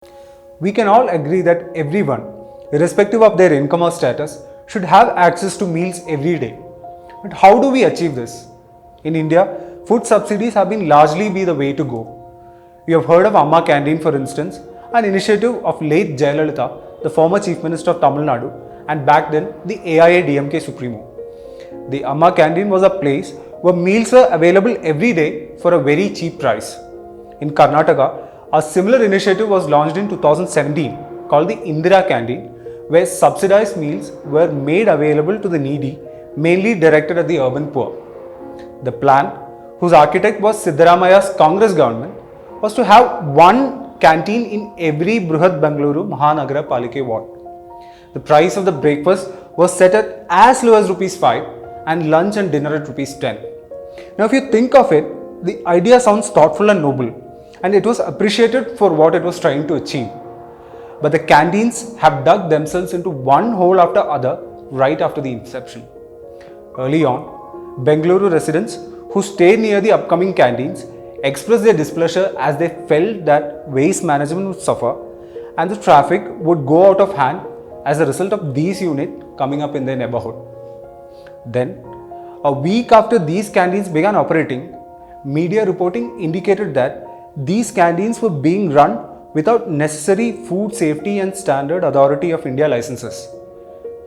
We can all agree that everyone, irrespective of their income or status, should have access to meals every day. But how do we achieve this? In India, food subsidies have been largely be the way to go. We have heard of Amma Canteen, for instance, an initiative of late Jayalalitha, the former Chief Minister of Tamil Nadu, and back then the AIA-DMK Supremo. The Amma Canteen was a place where meals were available every day for a very cheap price. In Karnataka, a similar initiative was launched in 2017 called the Indira Canteen, where subsidized meals were made available to the needy, mainly directed at the urban poor. The plan, whose architect was Siddaramaya's Congress government, was to have one canteen in every Bruhat Bengaluru Mahanagara Palike ward. The price of the breakfast was set at as low as rupees 5 and lunch and dinner at rupees 10. Now if you think of it, the idea sounds thoughtful and noble, and it was appreciated for what it was trying to achieve. But the canteens have dug themselves into one hole after other right after the inception. Early on, Bengaluru residents who stayed near the upcoming canteens expressed their displeasure as they felt that waste management would suffer and the traffic would go out of hand as a result of these units coming up in their neighborhood. Then, a week after these canteens began operating, media reporting indicated that these canteens were being run without necessary Food Safety and Standard Authority of India licenses,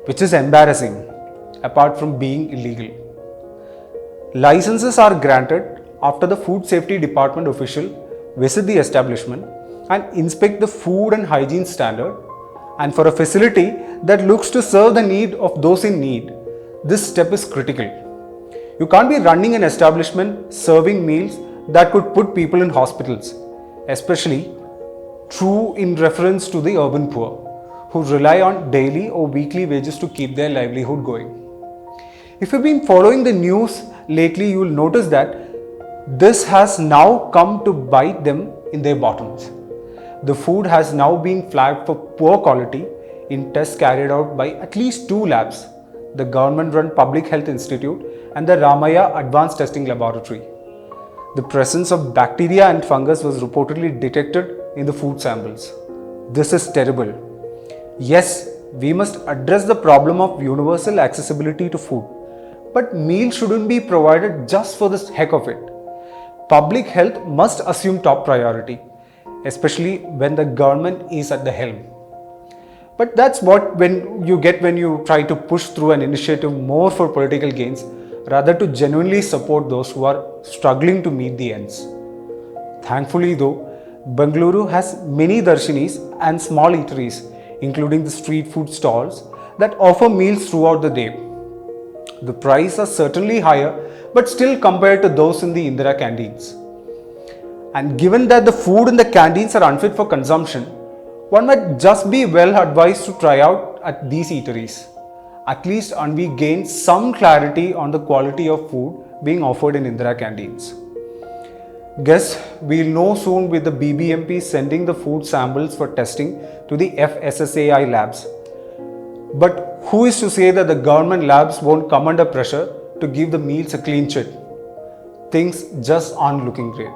which is embarrassing apart from being illegal. Licenses are granted after the Food Safety Department official visit the establishment and inspect the food and hygiene standard, and for a facility that looks to serve the need of those in need, this step is critical. You can't be running an establishment serving meals that could put people in hospitals, especially true in reference to the urban poor, who rely on daily or weekly wages to keep their livelihood going. If you've been following the news lately, you will notice that this has now come to bite them in their bottoms. The food has now been flagged for poor quality in tests carried out by at least two labs, the government-run Public Health Institute and the Ramaya Advanced Testing Laboratory. The presence of bacteria and fungus was reportedly detected in the food samples. This is terrible. Yes, we must address the problem of universal accessibility to food, but meals shouldn't be provided just for the heck of it. Public health must assume top priority, especially when the government is at the helm. But that's what when you try to push through an initiative more for political gains rather to genuinely support those who are struggling to meet the ends. Thankfully though, Bengaluru has many darshanis and small eateries, including the street food stalls that offer meals throughout the day. The prices are certainly higher, but still compared to those in the Indira canteens. And given that the food in the canteens are unfit for consumption, one might just be well advised to try out at these eateries, at least and we gain some clarity on the quality of food being offered in Indira canteens. Guess we'll know soon with the BBMP sending the food samples for testing to the FSSAI labs. But who is to say that the government labs won't come under pressure to give the meals a clean chit? Things just aren't looking great.